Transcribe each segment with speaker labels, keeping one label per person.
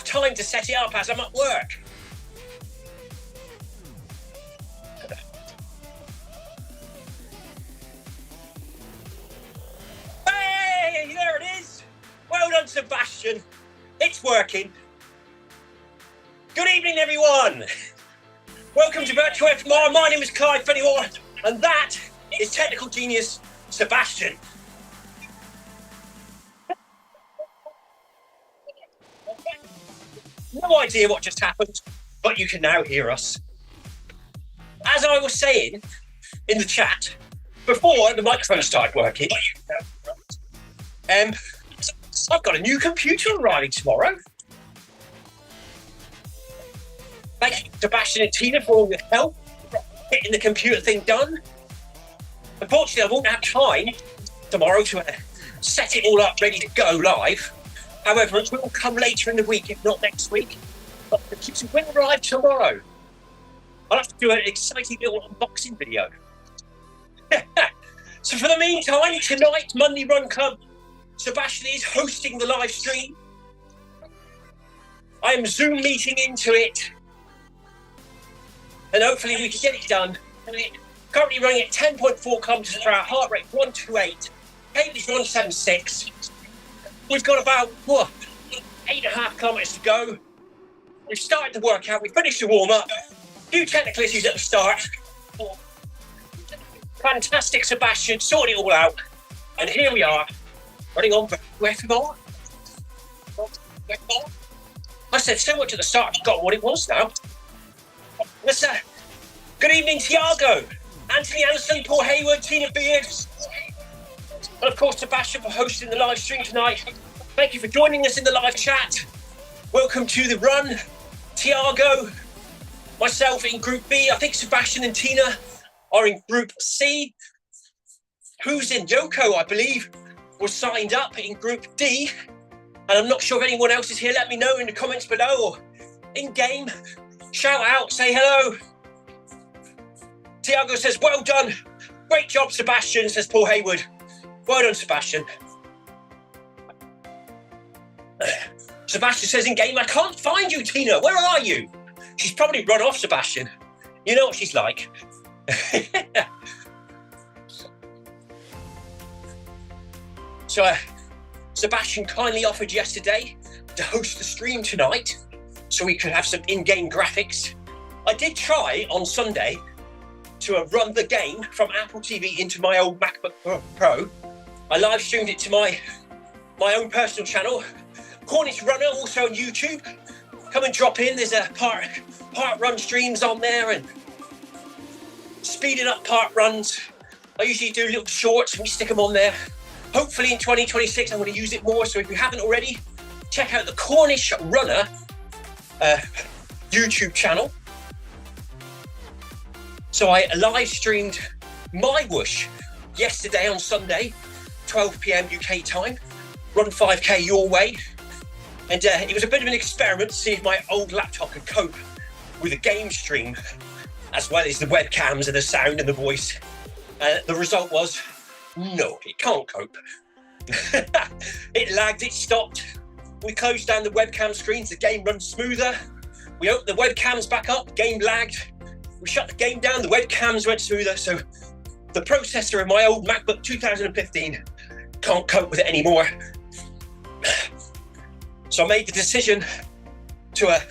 Speaker 1: time to set it up as I'm at work. Hey, there it is. Well done, Sebastian. It's working. Good evening, everyone. Welcome to Virtual FMR. My name is Clive Finnimore, and that is technical genius Sebastian. No idea what just happened, but you can now hear us. As I was saying in the chat, before the microphone started working, I've got a new computer arriving tomorrow. Thank you, Sebastian and Tina, for all your help getting the computer thing done. Unfortunately, I won't have time tomorrow to set it all up ready to go live. However, it will come later in the week, if not next week. But the computer will arrive tomorrow. I'll have to do an exciting little unboxing video. So for the meantime, tonight, Monday Run Club, Sebastian is hosting the live stream. I am Zoom meeting into it. And hopefully we can get it done. Currently running at 10.4 kilometers per hour, heart rate 128, pace is 176. We've got about 8.5 kilometers to go. We've started the workout, we finished the warm-up. A few technical issues at the start. Fantastic, Sebastian, sorted it all out. And here we are, running on for FMR. I said so much at the start, I've forgotten what it was now. Good evening, Tiago, Anthony Anderson, Paul Hayward, Tina Beard, and of course Sebastian for hosting the live stream tonight. Thank you for joining us in the live chat. Welcome to the run. Tiago, myself in Group B. I think Sebastian and Tina are in Group C. Who's in Yoko, I believe, was signed up in Group D. And I'm not sure if anyone else is here. Let me know in the comments below or in game. Shout out, say hello. Tiago says, well done. Great job, Sebastian, says Paul Hayward. Well done, Sebastian. Sebastian says in game, I can't find you, Tina. Where are you? She's probably run off, Sebastian. You know what she's like. So, Sebastian kindly offered yesterday to host the stream tonight so we could have some in-game graphics. I did try on Sunday to run the game from Apple TV into my old MacBook Pro. I live streamed it to my own personal channel, Cornish Runner, also on YouTube. Come and drop in. There's a part run streams on there and speeding up part runs. I usually do little shorts and we stick them on there. Hopefully in 2026 I'm going to use it more. So if you haven't already, check out the Cornish Runner YouTube channel. So I live streamed my whoosh yesterday on Sunday, 12 p.m. UK time, run 5k your way. And it was a bit of an experiment to see if my old laptop could cope with a game stream, as well as the webcams and the sound and the voice. The result was, no, it can't cope. It lagged, it stopped. We closed down the webcam screens, the game runs smoother. We opened the webcams back up, game lagged. We shut the game down, the webcams went smoother. So the processor of my old MacBook 2015 can't cope with it anymore. So I made the decision to,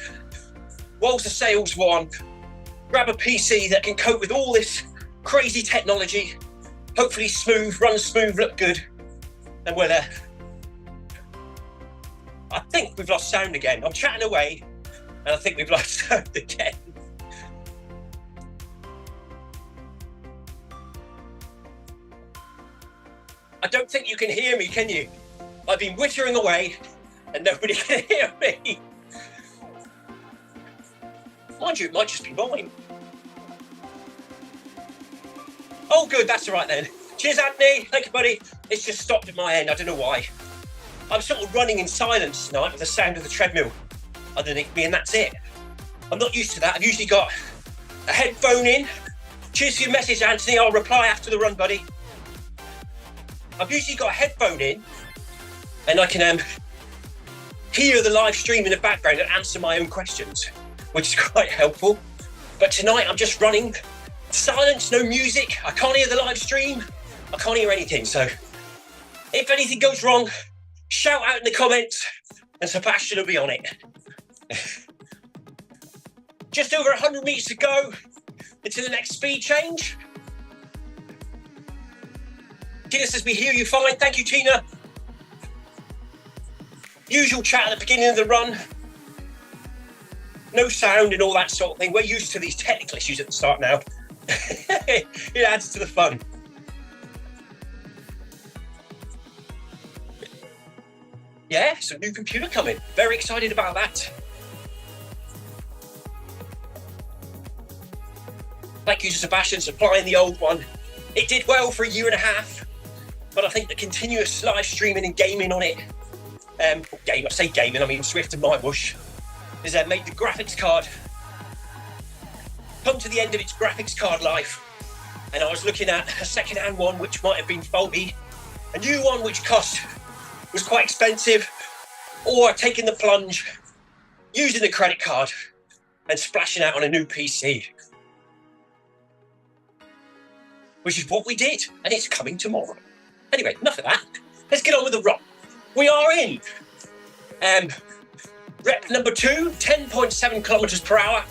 Speaker 1: whilst the sales were on, grab a PC that can cope with all this crazy technology, hopefully smooth, run smooth, look good. And we're there. I think we've lost sound again. I'm chatting away and I think we've lost sound again. I don't think you can hear me, can you? I've been whittering away and nobody can hear me. Mind you, it might just be mine. Oh, good, that's all right then. Cheers, Anthony. Thank you, buddy. It's just stopped at my end. I don't know why. I'm sort of running in silence tonight with the sound of the treadmill underneath me, and that's it. I'm not used to that. I've usually got a headphone in. Cheers for your message, Anthony. I'll reply after the run, buddy. I've usually got a headphone in, and I can hear the live stream in the background and answer my own questions, which is quite helpful. But tonight I'm just running, silence, no music. I can't hear the live stream. I can't hear anything. So if anything goes wrong, shout out in the comments and Sebastian will be on it. Just over 100 meters to go into the next speed change. Tina says, we hear you fine. Thank you, Tina. Usual chat at the beginning of the run. No sound and all that sort of thing. We're used to these technical issues at the start now. It adds to the fun. Yeah, some new computer coming. Very excited about that. Thank you to Sebastian supplying the old one. It did well for a year and a half, but I think the continuous live streaming and gaming on it, I say gaming, I mean Zwift and MyWush, has made the graphics card come to the end of its graphics card life. And I was looking at a second-hand one which might have been faulty, a new one which was quite expensive, or taking the plunge, using the credit card and splashing out on a new PC. Which is what we did, and it's coming tomorrow. Anyway, enough of that. Let's get on with the run. We are in rep number 2, 10.7 kilometers per hour,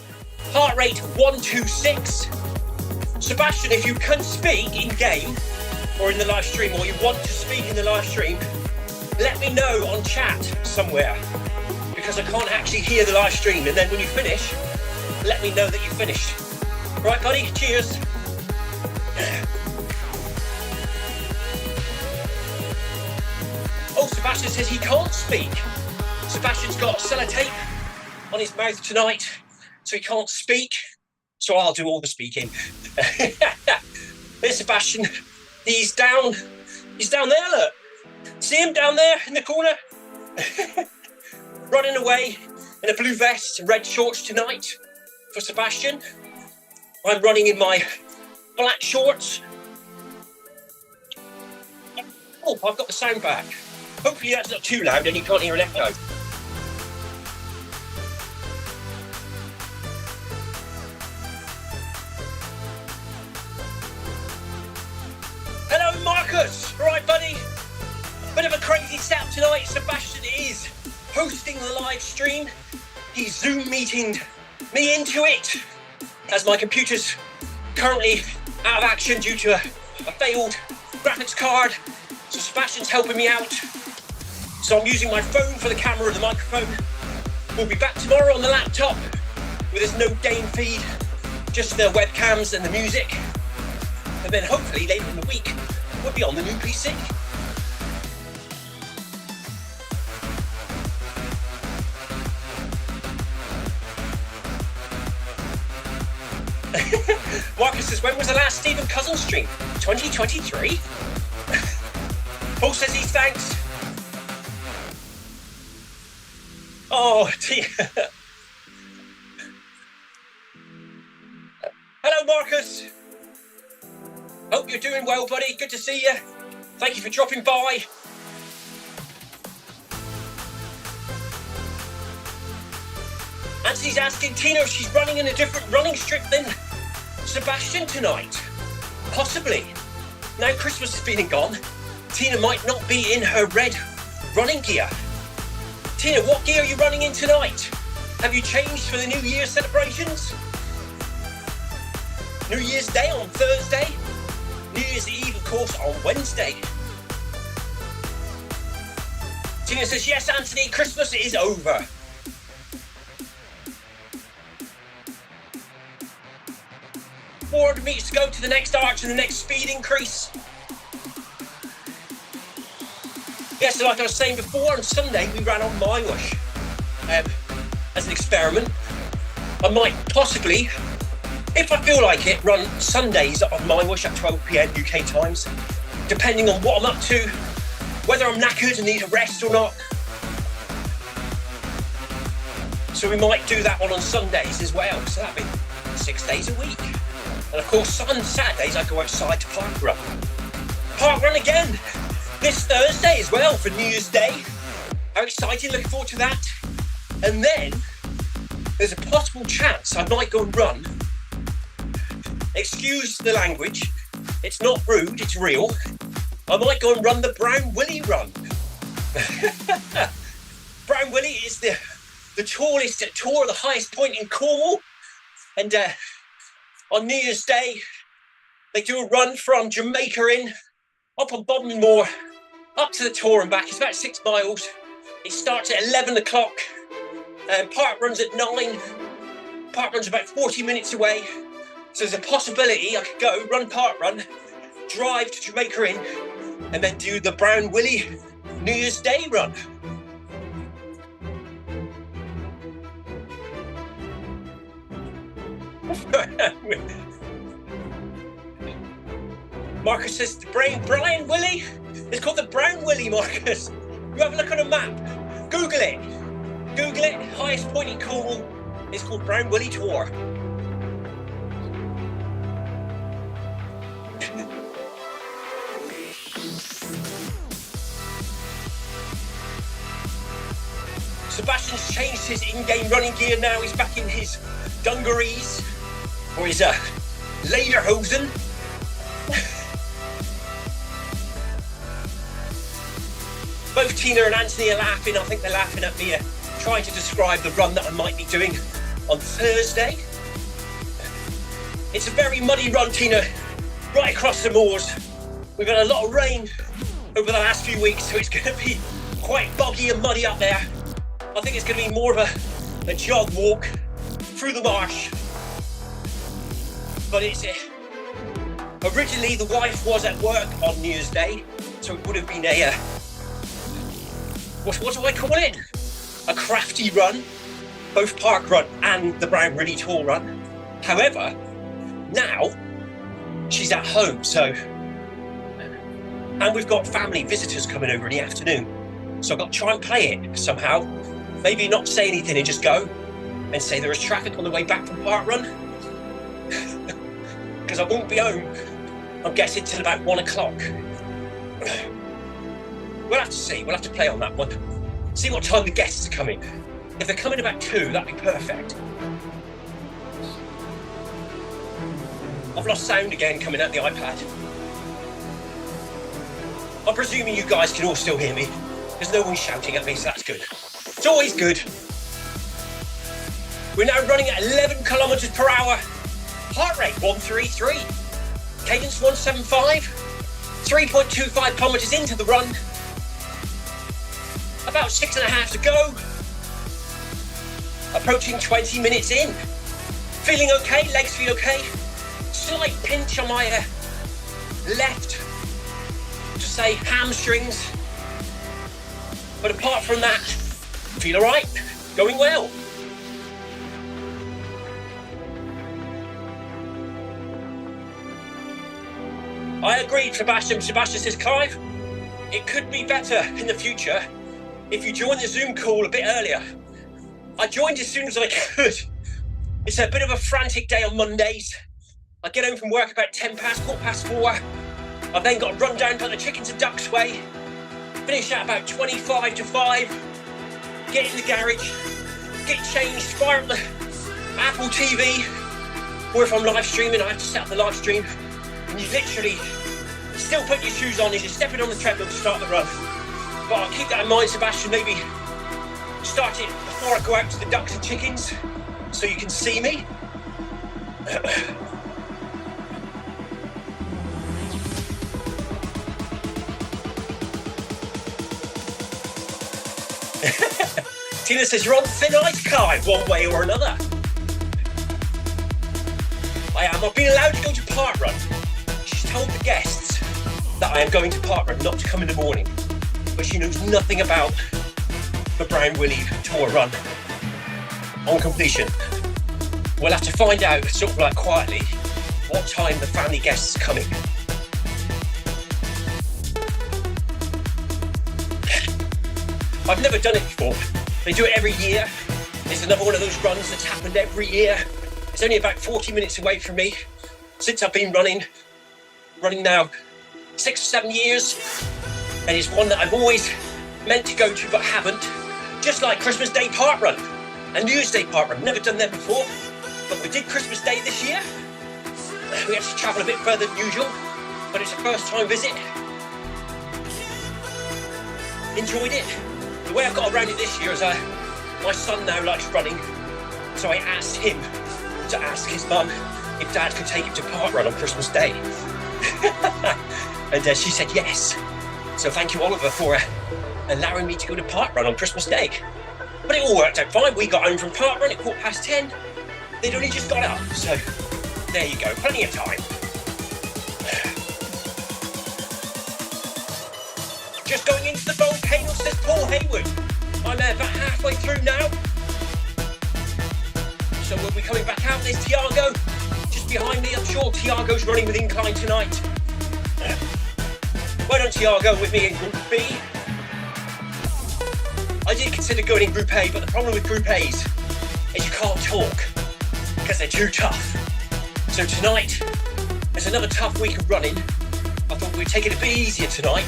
Speaker 1: heart rate 126. Sebastian, if you can speak in game or in the live stream, or you want to speak in the live stream, let me know on chat somewhere, because I can't actually hear the live stream. And then when you finish, let me know that you finished. Right, buddy? Cheers. Oh, Sebastian says he can't speak. Sebastian's got sellotape on his mouth tonight, so he can't speak. So I'll do all the speaking. There's Sebastian. He's down there, look. See him down there in the corner? Running away in a blue vest and red shorts tonight for Sebastian. I'm running in my black shorts. Oh, I've got the sound back. Hopefully that's not too loud and you can't hear an echo. Hello, Marcus. All right, buddy? Bit of a crazy setup tonight. Sebastian is hosting the live stream. He's Zoom meeting me into it, as my computer's currently out of action due to a failed graphics card. So Sebastian's helping me out. So I'm using my phone for the camera and the microphone. We'll be back tomorrow on the laptop with this no game feed, just the webcams and the music. And then hopefully later in the week, we'll be on the new PC. Marcus says, when was the last Stephen Cousins stream? 2023? Paul says he thanks. Oh, dear. Hello, Marcus. Hope you're doing well, buddy. Good to see you. Thank you for dropping by. Anthony's asking Tina if she's running in a different running strip than Sebastian tonight. Possibly. Now Christmas has been and gone, Tina might not be in her red running gear. Tina, what gear are you running in tonight? Have you changed for the New Year celebrations? New Year's Day on Thursday. New Year's Eve, of course, on Wednesday. Tina says, yes, Anthony, Christmas is over. $400 meters to go to the next arch and the next speed increase. Yes, so like I was saying before, on Sunday we ran on MyWush as an experiment. I might possibly, if I feel like it, run Sundays on MyWush at 12 PM UK times, depending on what I'm up to, whether I'm knackered and need a rest or not. So we might do that one on Sundays as well. So that'd be 6 days a week. And of course, on Saturdays I go outside to park run. Park run again this Thursday as well for New Year's Day. How exciting, looking forward to that. And then there's a possible chance I might go and run. Excuse the language, it's not rude, it's real. I might go and run the Brown Willie run. Brown Willie is the tallest tour, the highest point in Cornwall. And on New Year's Day, they do a run from Jamaica in, up on Bodmin Moor, up to the tour and back. It's about 6 miles. It starts at 11 o'clock. Park runs at 9. Park run's about 40 minutes away. So there's a possibility I could go, run park run, drive to Jamaica in, and then do the Brown Willie New Year's Day run. Marcus says the Brian Willie. It's called the Brown Willie, Marcus. You have a look on a map. Google it. Google it. Highest point in Cornwall. It's called Brown Willie Tour. Sebastian's changed his in-game running gear now. He's back in his dungarees or his lederhosen. Both Tina and Anthony are laughing. I think they're laughing at me trying to describe the run that I might be doing on Thursday. It's a very muddy run, Tina, right across the moors. We've had a lot of rain over the last few weeks, so it's going to be quite boggy and muddy up there. I think it's going to be more of a jog walk through the marsh. But it's originally the wife was at work on New Year's Day, so it would have been a what do I call it? A crafty run, both park run and the Brown Willie Tour run. However, now she's at home, and we've got family visitors coming over in the afternoon. So I've got to try and play it somehow. Maybe not say anything and just go and say there is traffic on the way back from park run. Because I won't be home, I'm guessing, till about 1 o'clock. We'll have to see. We'll have to play on that one. See what time the guests are coming. If they're coming about 2, that'd be perfect. I've lost sound again coming out the iPad. I'm presuming you guys can all still hear me. There's no one shouting at me, so that's good. It's always good. We're now running at 11 kilometers per hour. Heart rate 133. Cadence 175. 3.25 kilometers into the run. About 6.5 to go. Approaching 20 minutes in. Feeling okay, legs feel okay. Slight pinch on my left, to say hamstrings. But apart from that, feel alright, going well. I agree, Sebastian. Sebastian says, Clive, it could be better in the future if you join the Zoom call a bit earlier. I joined as soon as I could. It's a bit of a frantic day on Mondays. I get home from work about 4:10. I've then got to run down, put the chickens and ducks away, finish at about 25 to 5, get in the garage, get changed, fire up the Apple TV, or if I'm live streaming, I have to set up the live stream, and you literally still put your shoes on as you're stepping on the treadmill to start the run. But I'll keep that in mind, Sebastian, maybe start it before I go out to the ducks and chickens, so you can see me. Tina says, you're on thin ice, Clive, one way or another. I am. I've been allowed to go to park run. She's told the guests that I am going to park run, not to come in the morning. But she knows nothing about the Brown Willie Tour run on completion. We'll have to find out, sort of like quietly, what time the family guests are coming. I've never done it before. They do it every year. It's another one of those runs that's happened every year. It's only about 40 minutes away from me since I've been running now 6 or 7 years. And it's one that I've always meant to go to but haven't. Just like Christmas Day park run and New Year's Day park run. Never done them before, but we did Christmas Day this year. We had to travel a bit further than usual, but it's a first time visit. Enjoyed it. The way I've got around it this year is my son now likes running, so I asked him to ask his mum if Dad could take him to park run on Christmas Day. And she said yes. So thank you, Oliver, for allowing me to go to park run on Christmas Day. But it all worked out fine. We got home from park run at 10:15. They'd only just got up, so there you go, plenty of time. Just going into the volcano, says Paul Hayward. I'm about halfway through now. So we'll be coming back out. There's Tiago just behind me. I'm sure Tiago's running with incline tonight. Well done, Tiago, with me in Group B. I did consider going in Group A, but the problem with Group A's is you can't talk because they're too tough. So tonight, there's another tough week of running. I thought we'd take it a bit easier tonight.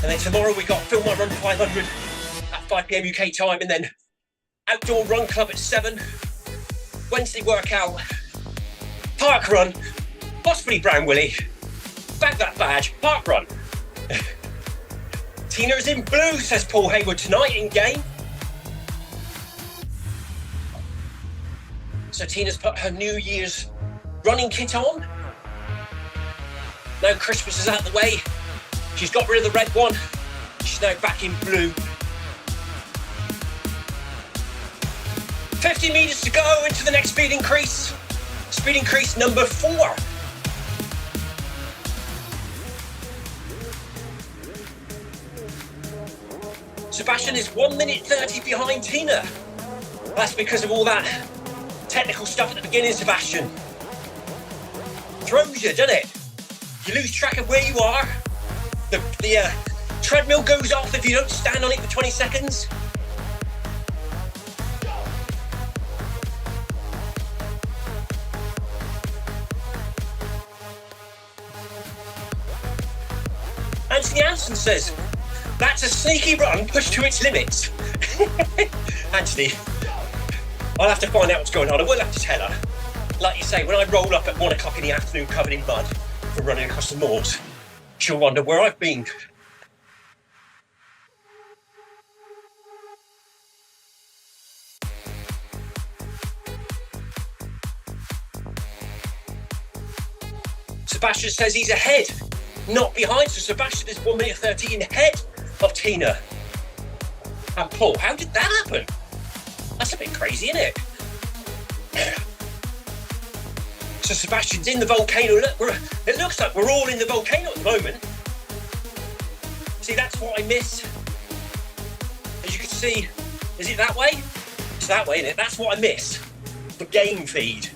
Speaker 1: And then tomorrow we got Film My Run 500 at 5 p.m. UK time, and then Outdoor Run Club at 7. Wednesday workout, park run, possibly Brown Willie, bag that badge, park run. Tina's in blue, says Paul Hayward, tonight in game. So Tina's put her New Year's running kit on. Now Christmas is out of the way. She's got rid of the red one. She's now back in blue. 50 metres to go into the next speed increase. Speed increase number 4. Sebastian is 1 minute 30 behind Tina. That's because of all that technical stuff at the beginning, Sebastian. Throws you, doesn't it? You lose track of where you are. The treadmill goes off if you don't stand on it for 20 seconds. Anthony Anson says, that's a sneaky run pushed to its limits. Anthony, I'll have to find out what's going on. I will have to tell her. Like you say, when I roll up at 1 o'clock in the afternoon covered in mud from running across the moors, she'll wonder where I've been. Sebastian says he's ahead, not behind. So Sebastian is 1 minute 13 ahead of Tina. And Paul, how did that happen? That's a bit crazy, isn't it? So Sebastian's in the volcano. Look, it looks like we're all in the volcano at the moment. See, that's what I miss. As you can see, is it that way? It's that way, isn't it? That's what I miss. The game feed.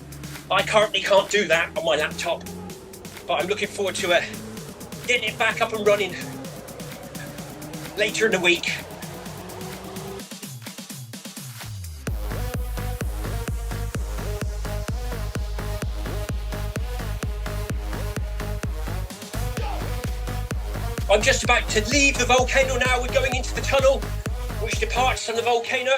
Speaker 1: I currently can't do that on my laptop, but I'm looking forward to getting it back up and running later in the week. I'm just about to leave the volcano now. We're going into the tunnel, which departs from the volcano.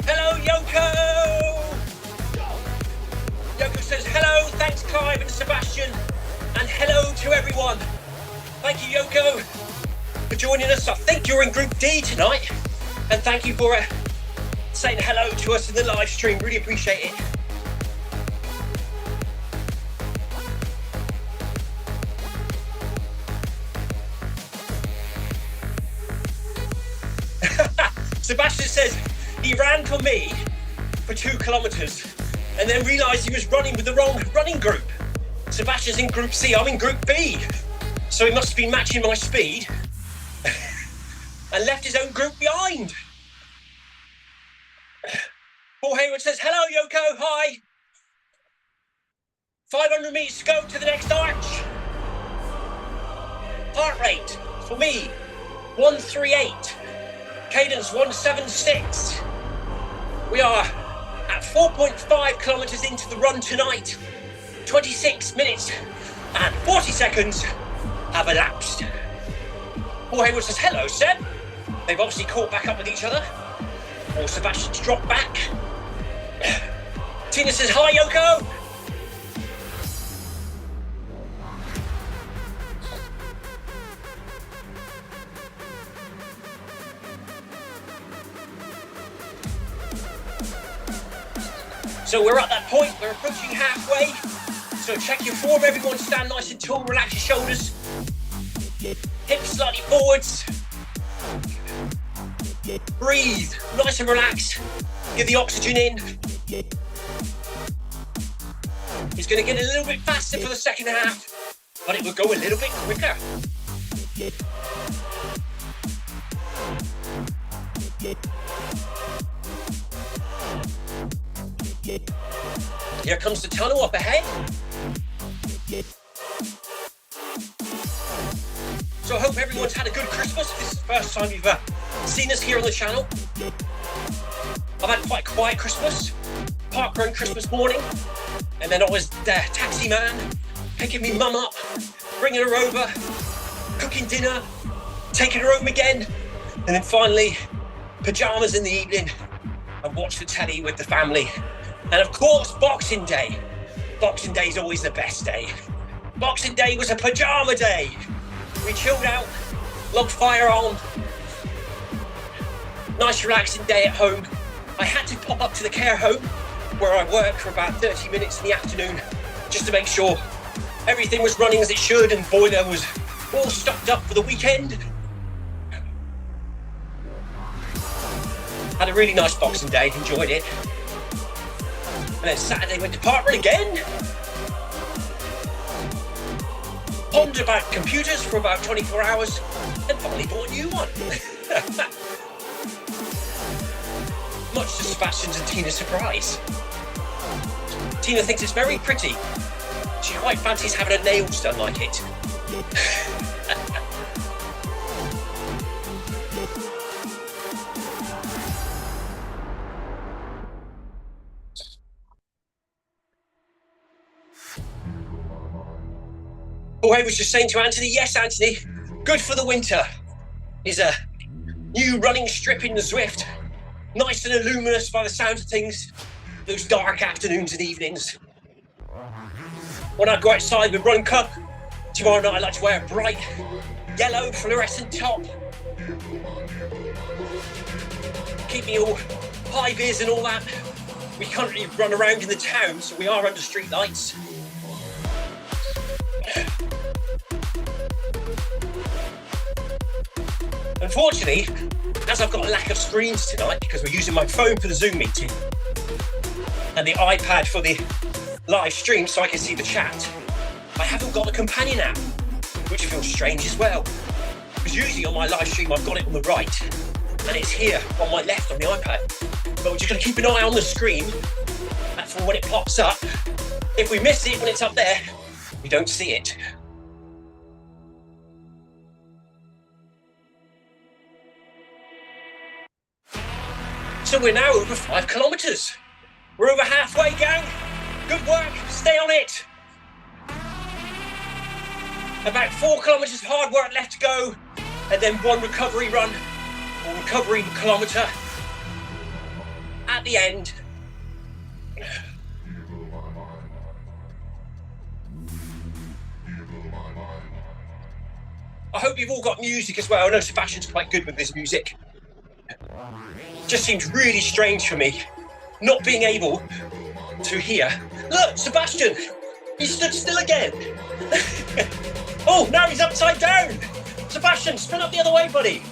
Speaker 1: Hello, Yoko! Yoko says, hello, thanks Clive and Sebastian, and hello to everyone. Thank you, Yoko, for joining us. I think you're in Group D tonight, and thank you for saying hello to us in the live stream. Really appreciate it. Sebastian says he ran for me for 2 kilometres and then realised he was running with the wrong running group. Sebastian's in Group C, I'm in Group B. So he must have been matching my speed and left his own group behind. Paul Hayward says, hello Yoko, hi. 500 metres to go to the next arch. Heart rate for me, 138. Cadence 176. We are at 4.5 kilometres into the run tonight. 26 minutes And 40 seconds have elapsed. Paul Hayward says, hello, Seb. They've obviously caught back up with each other. Or Sebastian's dropped back. Tina says, hi, Yoko. So we're at that point, we're approaching halfway. So check your form, everyone, stand nice and tall, relax your shoulders. Hips slightly forwards. Breathe, nice and relaxed. Get the oxygen in. It's going to get a little bit faster for the second half, but it will go a little bit quicker. Here comes the tunnel up ahead. So I hope everyone's had a good Christmas. This is the first time you've seen us here on the channel. I've had quite a quiet Christmas. Park run Christmas morning. And then I was the taxi man, picking me mum up, bringing her over, cooking dinner, taking her home again. And then finally, pyjamas in the evening. I watched the telly with the family. And of course, Boxing Day. Boxing Day is always the best day. Boxing Day was a pyjama day. We chilled out, logged fire on. Nice relaxing day at home. I had to pop up to the care home where I work for about 30 minutes in the afternoon just to make sure everything was running as it should and boiler was all stocked up for the weekend. Had a really nice Boxing Day, enjoyed it. And then Saturday went to parkrun again. Pondered about computers for about 24 hours and finally bought a new one. Much to Sebastian's and Tina's surprise. Tina thinks it's very pretty. She quite fancies having her nails done like it. Oh, I was just saying to Anthony, yes, Anthony, good for the winter is a new running strip in the Zwift. Nice and luminous by the sounds of things, those dark afternoons and evenings. When I go outside with Run Cup, tomorrow night I like to wear a bright yellow fluorescent top. Keep me all high vis and all that. We can't really run around in the town, so we are under street lights. Unfortunately, as I've got a lack of screens tonight because we're using my phone for the Zoom meeting and the iPad for the live stream so I can see the chat, I haven't got a companion app, which feels strange as well. Because usually on my live stream I've got it on the right and it's here on my left on the iPad. But we're just going to keep an eye on the screen for when it pops up. If we miss it when it's up there, we don't see it. So we're now over 5 kilometers. We're over halfway, gang. Good work, stay on it. About 4 kilometers of hard work left to go, and then one recovery run, or recovery kilometer at the end. I hope you've all got music as well. I know Sebastian's quite good with this music. Just seems really strange for me not being able to hear. Look, Sebastian, he stood still again. Oh, now he's upside down. Sebastian, spin up the other way, buddy.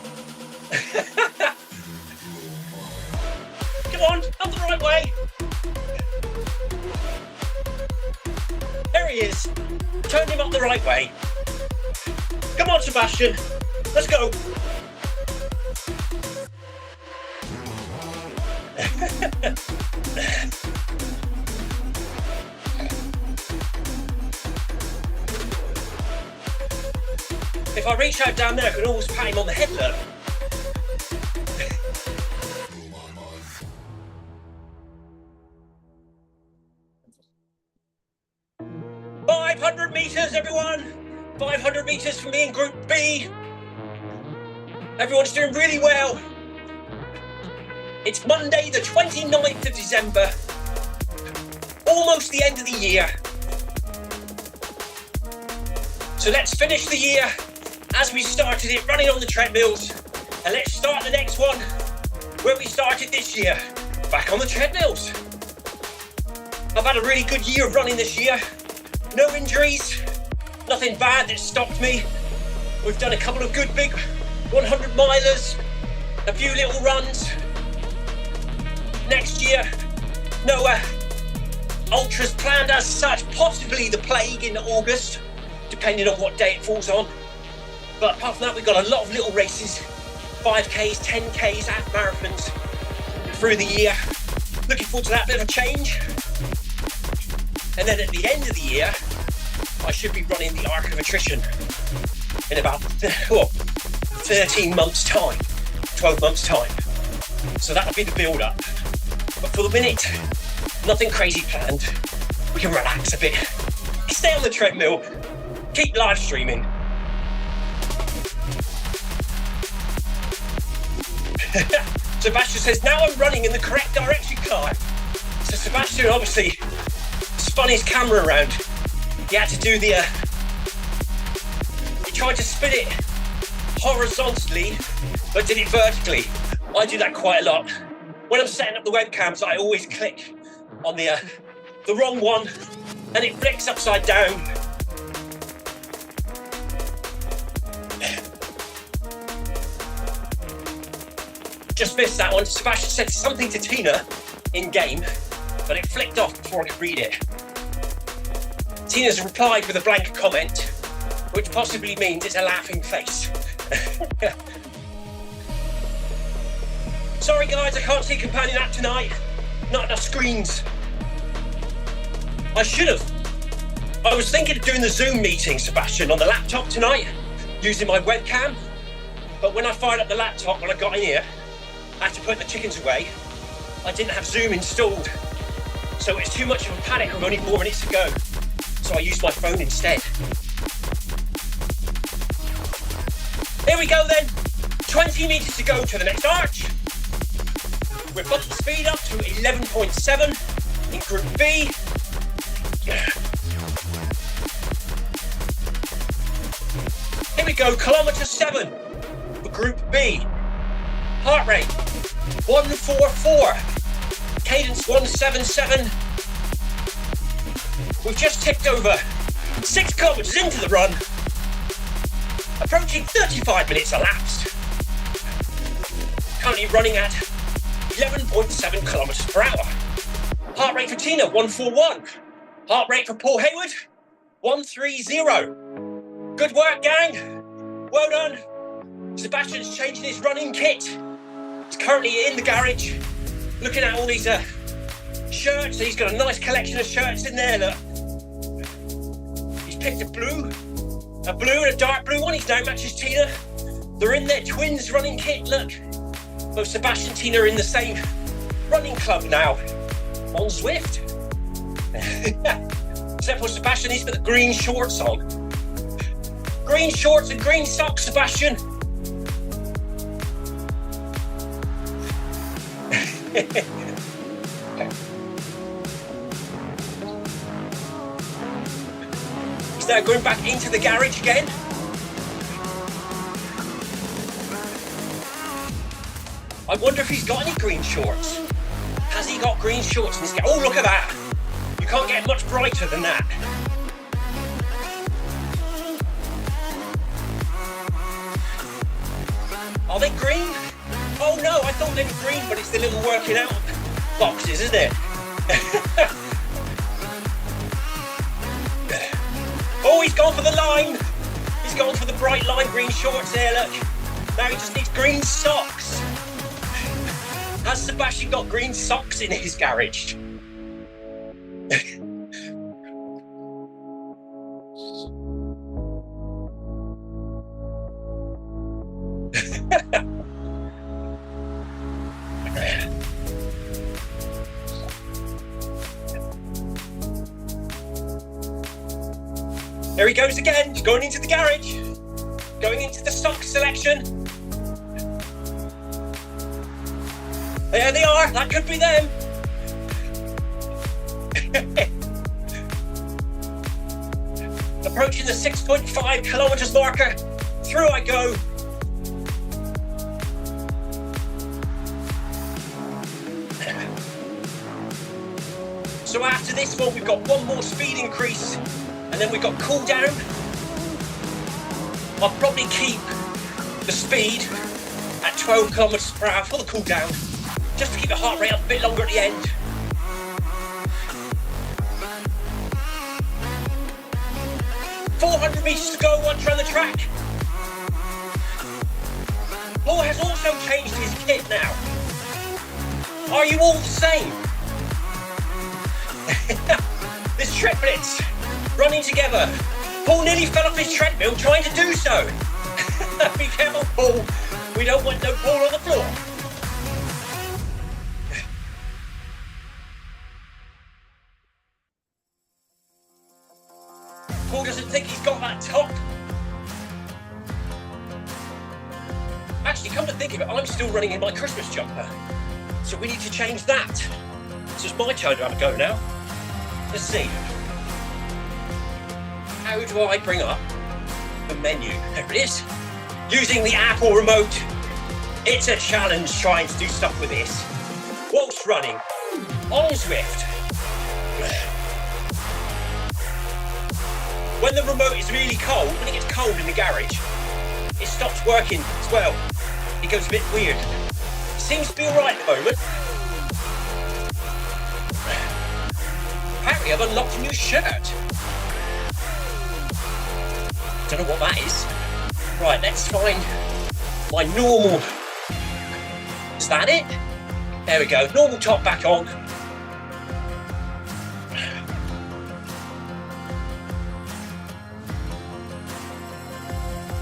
Speaker 1: Come on, up the right way. There he is. Turn him up the right way. Come on, Sebastian. Let's go. If I reach out down there, I can always pat him on the head, look. 500 meters, everyone. 500 meters for me in Group B. Everyone's doing really well. It's Monday, the 29th of December. Almost the end of the year. So let's finish the year as we started it, running on the treadmills. And let's start the next one where we started this year, back on the treadmills. I've had a really good year of running this year. No injuries, nothing bad that stopped me. We've done a couple of good big 100 milers, a few little runs. Next year, no ultras planned as such, possibly the Plague in August, depending on what day it falls on. But apart from that, we've got a lot of little races, 5Ks, 10Ks, half marathons through the year. Looking forward to that bit of a change. And then at the end of the year, I should be running the Arc of Attrition in about 13 months' time, 12 months' time. So that'll be the build-up. But for the minute, nothing crazy planned. We can relax a bit, stay on the treadmill, keep live streaming. Sebastian says, now I'm running in the correct direction, Clive. So Sebastian obviously spun his camera around. He had to do he tried to spin it horizontally, but did it vertically. I do that quite a lot. When I'm setting up the webcams, I always click on the wrong one, and it flicks upside down. Just missed that one. Sebastian said something to Tina in game, but it flicked off before I could read it. Tina's replied with a blank comment, which possibly means it's a laughing face. Sorry guys, I can't see companion app tonight. Not enough screens. I should have. I was thinking of doing the Zoom meeting, Sebastian, on the laptop tonight, using my webcam. But when I fired up the laptop, when I got in here, I had to put the chickens away. I didn't have Zoom installed. So it's too much of a panic with only 4 minutes to go. So I used my phone instead. Here we go then. 20 meters to go to the next arch. We're bumping the speed up to 11.7 in Group B. Here we go, kilometre 7 for Group B. Heart rate 144. Cadence 177. We've just ticked over 6 kilometres into the run. Approaching 35 minutes elapsed. Currently running at 11.7 kilometres per hour. Heart rate for Tina, 141. Heart rate for Paul Hayward, 130. Good work, gang. Well done. Sebastian's changing his running kit. He's currently in the garage, looking at all these shirts. He's got a nice collection of shirts in there, look. He's picked a blue and a dark blue one. He's now matches Tina. They're in their twins running kit, look. Both Sebastian and Tina are in the same running club now on Zwift. Except for Sebastian, he's got the green shorts on. Green shorts and green socks, Sebastian. He's now going back into the garage again. I wonder if he's got any green shorts. Has he got green shorts in his garage? Oh, look at that. You can't get much brighter than that. Are they green? Oh no, I thought they were green, but it's the little working out boxes, isn't it? Oh, he's gone for the line. He's gone for the bright lime green shorts there, look. Now he just needs green socks. Has Sebastian got green socks in his garage? There he goes again. He's going into the garage. Going into the stock selection. There they are. That could be them. Approaching the 6.5 kilometers marker. Through I go. So after this one, we've got one more speed increase, and then we've got cool down. I'll probably keep the speed at 12 kilometers per hour for the cool down, just to keep the heart rate up a bit longer at the end. $400 meters to go once around the track. Paul has also changed his kit now. Are you all the same? There's triplets running together. Paul nearly fell off his treadmill trying to do so. Be careful, Paul. We don't want no Paul on the floor. Paul doesn't think he's got that top. Actually, come to think of it, I'm still running in my Christmas jumper. So we need to change that. So it's my turn to have a go now. Let's see. How do I bring up the menu? There it is. Using the app or remote. It's a challenge trying to do stuff with this. Whilst running on Zwift. When the remote is really cold, when it gets cold in the garage, it stops working as well. It goes a bit weird. Seems to be alright at the moment. Apparently I've unlocked a new shirt. Don't know what that is. Right, let's find my normal. Is that it? There we go. Normal top back on.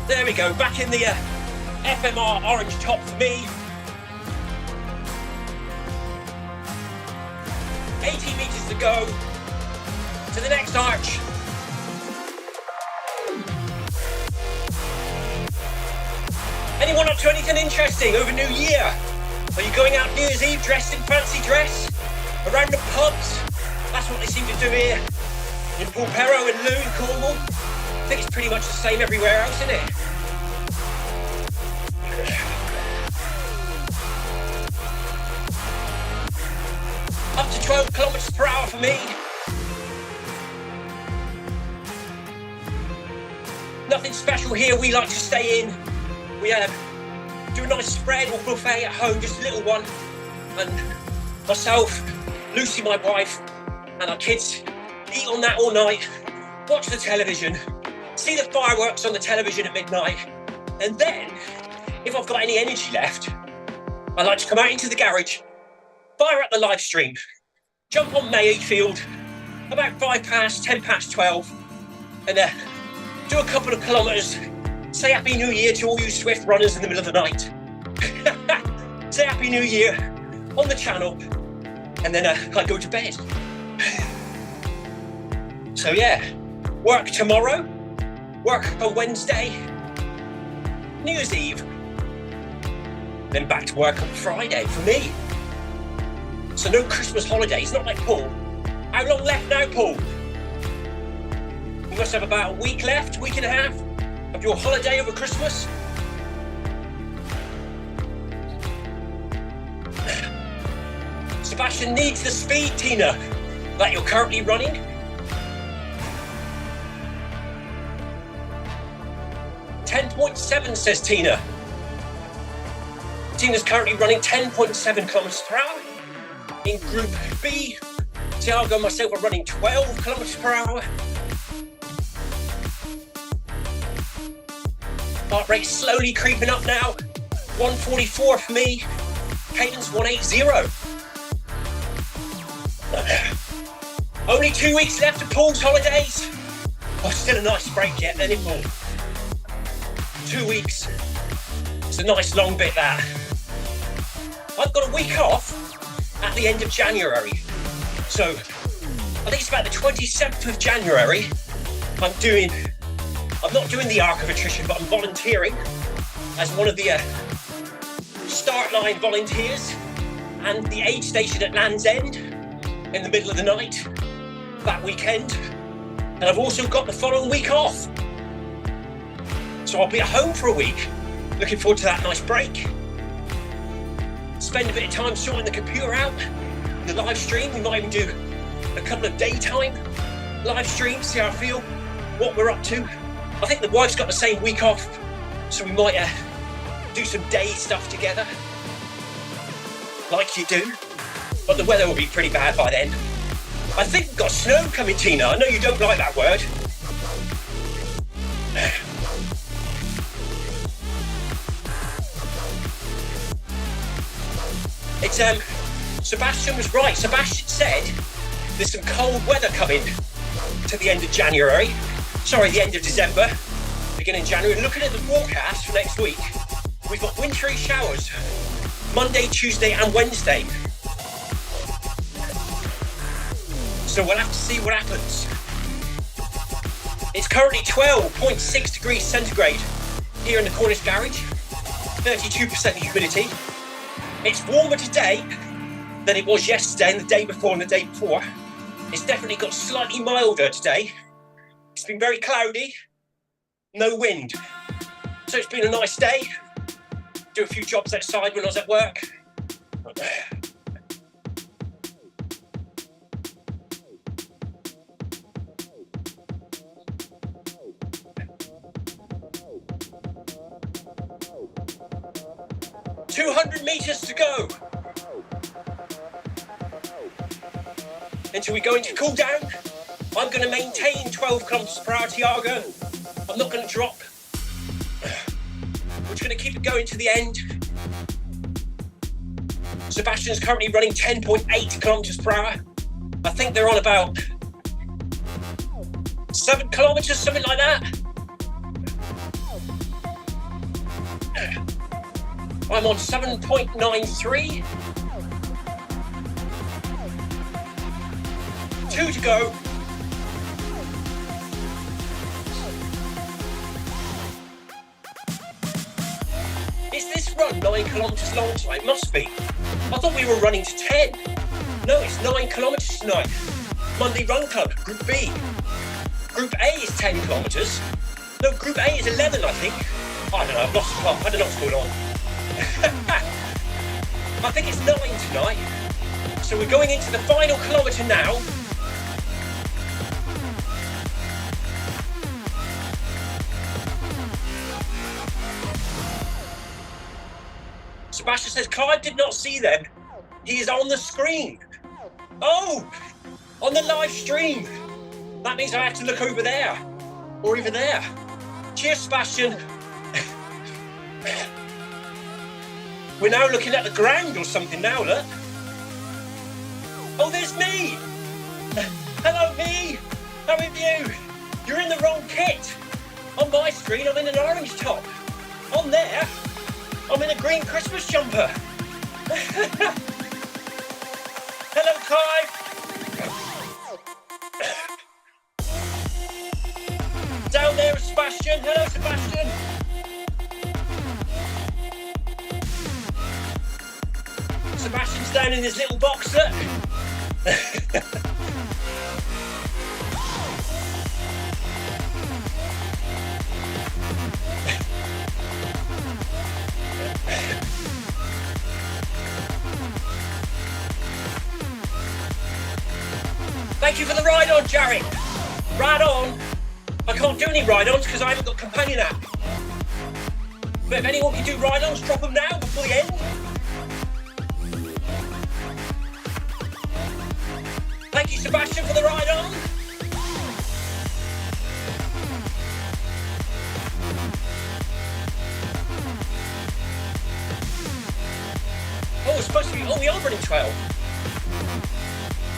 Speaker 1: There we go. Back in the FMR orange top for me. 80 meters to go to the next arch. Anyone up to anything interesting over New Year? Are you going out New Year's Eve dressed in fancy dress? Around the pubs? That's what they seem to do here. In Pulpero and Loo in Cornwall. I think it's pretty much the same everywhere else, isn't it? Up to 12 kilometers per hour for me. Nothing special here. We like to stay in. We do a nice spread or buffet at home, just a little one. And myself, Lucy, my wife, and our kids eat on that all night, watch the television, see the fireworks on the television at midnight. And then, if I've got any energy left, I like to come out into the garage, fire up the live stream, jump on Mayfield, about 10 past 12, and do a couple of kilometres. Say Happy New Year to all you Zwift runners in the middle of the night. Say Happy New Year on the channel, and then I go to bed. So yeah, work tomorrow, work on Wednesday, New Year's Eve, then back to work on Friday for me. So no Christmas holidays, not like Paul. How long left now, Paul? You must have about a week left, week and a half of your holiday over Christmas. Sebastian needs the speed, Tina, that you're currently running. .7 says Tina. Tina's currently running 10.7 kilometers per hour. In Group B, Tiago and myself are running 12 kilometers per hour. Heart rate slowly creeping up now. 144 for me. Cadence 180. Only 2 weeks left of Paul's holidays. Oh, still a nice break yet, then it will. 2 weeks. It's a nice long bit, that. I've got a week off at the end of January. So, I think it's about the 27th of January I'm not doing the arc of attrition, but I'm volunteering as one of the start line volunteers and the aid station at Land's End in the middle of the night that weekend. And I've also got the following week off. So I'll be at home for a week. Looking forward to that nice break. Spend a bit of time sorting the computer out. The live stream, we might even do a couple of daytime live streams, see how I feel, what we're up to. I think the wife's got the same week off, so we might do some day stuff together, like you do. But the weather will be pretty bad by then. I think we've got snow coming, Tina. I know you don't like that word. It's Sebastian was right. Sebastian said there's some cold weather coming to the end of January. Sorry, the end of December, beginning of January. Looking at the forecast for next week, we've got wintry showers Monday, Tuesday and Wednesday. So we'll have to see what happens. It's currently 12.6 degrees centigrade here in the Cornish garage, 32% humidity. It's warmer today than it was yesterday and the day before and the day before. It's definitely got slightly milder today. It's been very cloudy, no wind. So it's been a nice day. Do a few jobs outside when I was at work. 200 meters to go until we go into cool down. I'm going to maintain 12 kilometers per hour, Tiago. I'm not going to drop. We're just going to keep it going to the end. Sebastian's currently running 10.8 kilometers per hour. I think they're on about 7 kilometers, something like that. I'm on 7.93. 2 to go. Is this run 9 kilometers long tonight? It must be. I thought we were running to 10. No, it's 9 kilometers tonight. Monday Run Club, Group B. Group A is 10 kilometers. No, Group A is 11, I think. I don't know, I've lost the plot. I don't know what's going on. I think it's 9 tonight. So we're going into the final kilometre now. Sebastian says, Clive did not see them. He is on the screen. Oh, on the live stream. That means I have to look over there or over there. Cheers, Sebastian. We're now looking at the ground or something now, look. Oh, there's me. Hello, me. How are you? You're in the wrong kit. On my screen, I'm in an orange top. On there, I'm in a green Christmas jumper. Hello, Clive. Down there is Sebastian. Hello, Sebastian. Sebastian's down in his little box, look. Thank you for the ride-on, Jarek. Ride on. I can't do any ride-ons because I haven't got companion app. But if anyone can do ride-ons, drop them now before the end. Thank you, Sebastian, for the ride-on. Oh, it's supposed to be... Oh, we are running 12.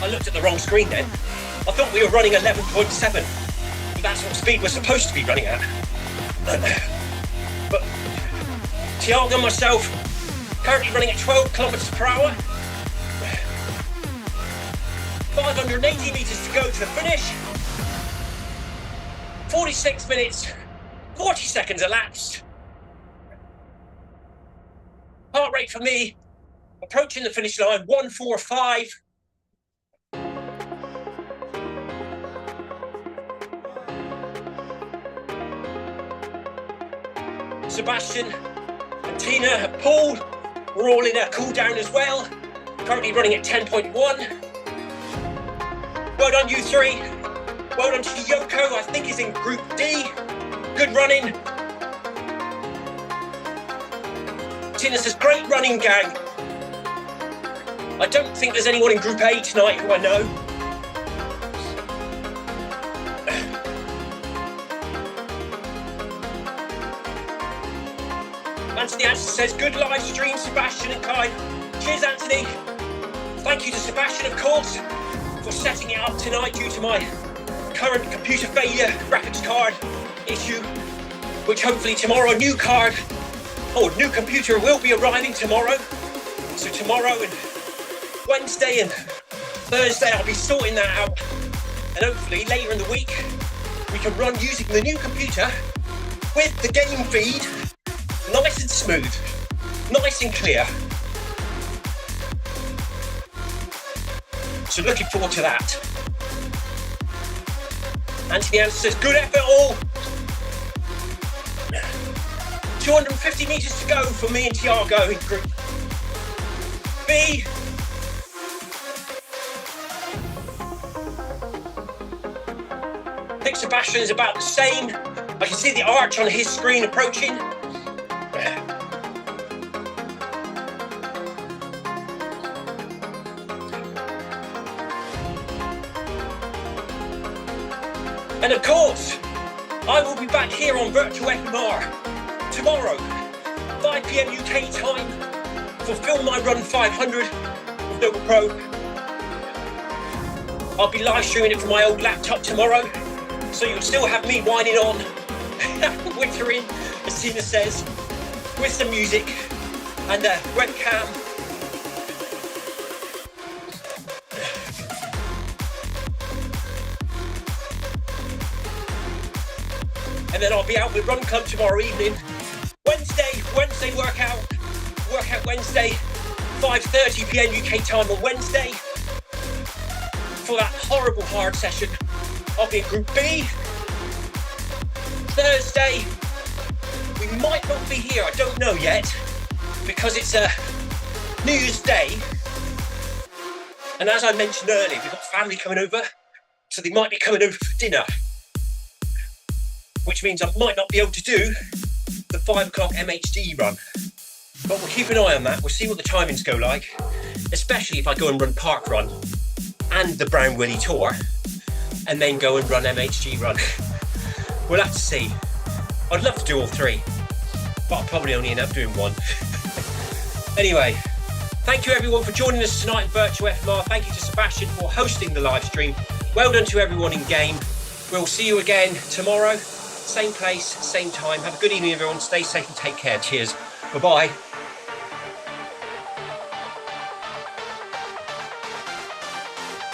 Speaker 1: I looked at the wrong screen then. I thought we were running 11.7. But that's what speed we're supposed to be running at. But Tiago and myself, currently running at 12 kilometers per hour. 580 meters to go to the finish. 46 minutes, 40 seconds elapsed. Heart rate for me, approaching the finish line, 145. Sebastian and Tina and Paul, we're all in a cool down as well. Currently running at 10.1. Well done, you three. Well done to Yoko, I think he's in Group D. Good running. Tina says, great running, gang. I don't think there's anyone in Group A tonight who I know. Anthony Anderson says, good live stream, Sebastian and Clive. Cheers, Anthony. Thank you to Sebastian, of course, for setting it up tonight due to my current computer failure graphics card issue, which hopefully tomorrow, new computer will be arriving tomorrow. So tomorrow and Wednesday and Thursday, I'll be sorting that out. And hopefully later in the week, we can run using the new computer with the game feed nice and smooth, nice and clear. So looking forward to that. Anthony Anderson says, good effort all. 250 metres to go for me and Tiago in Group B. I think Sebastian is about the same. I can see the arch on his screen approaching. And of course, I will be back here on Virtual FMR tomorrow, 5 PM UK time, for Film My Run 500 with Nova Pro. I'll be live streaming it from my old laptop tomorrow, so you'll still have me whining on, wittering, as Tina says, with some music and a webcam. And then I'll be out with Run Club tomorrow evening. Wednesday workout Wednesday, 5:30 PM UK time on Wednesday. For that horrible hard session, I'll be in Group B. Thursday, we might not be here, I don't know yet, because it's a New Year's Day. And as I mentioned earlier, we've got family coming over, so they might be coming over for dinner, which means I might not be able to do the 5 o'clock MHD run. But we'll keep an eye on that. We'll see what the timings go like, especially if I go and run Park Run and the Brown Willie Tour, and then go and run MHG Run. We'll have to see. I'd love to do all three, but I'll probably only end up doing one. Anyway, thank you everyone for joining us tonight in Virtual FMR. Thank you to Sebastian for hosting the live stream. Well done to everyone in game. We'll see you again tomorrow. Same place, same time. Have a good evening, everyone. Stay safe and take care. Cheers. Bye-bye.